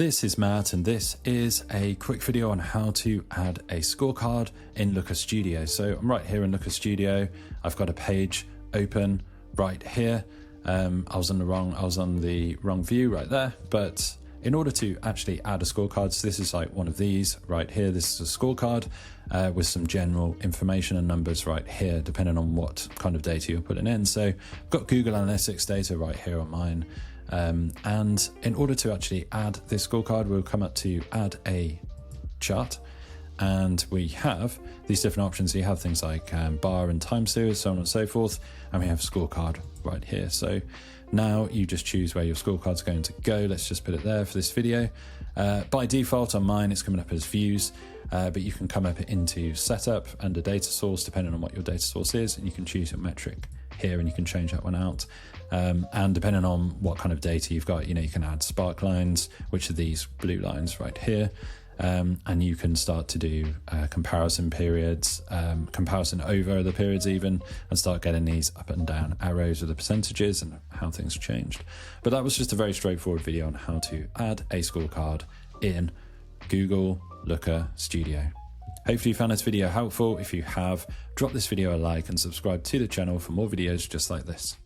This is Matt, and this is a quick video on how to add a scorecard in Looker Studio. So I'm right here in Looker Studio. I've got a page open right here. I was on the wrong view right there, but in order to actually add a scorecard, so this is like one of these right here. This is a scorecard with some general information and numbers right here, depending on what kind of data you're putting in. So I've got Google Analytics data right here on mine. And in order to actually add this scorecard, we'll come up to add a chart, and we have these different options. So you have things like bar and time series, so on and so forth, and we have scorecard right here. So now you just choose where your scorecard's going to go. Let's just put it there for this video. By default on mine, it's coming up as views, but you can come up into setup under data source, depending on what your data source is, and you can choose your metric here and you can change that one out. And depending on what kind of data you've got, you can add spark lines, which are these blue lines right here. And you can start to do comparison periods, comparison over the periods even, and start getting these up and down arrows with the percentages and how things changed. But that was just a very straightforward video on how to add a scorecard in Google Looker Studio. Hopefully you found this video helpful. If you have, drop this video a like and subscribe to the channel for more videos just like this.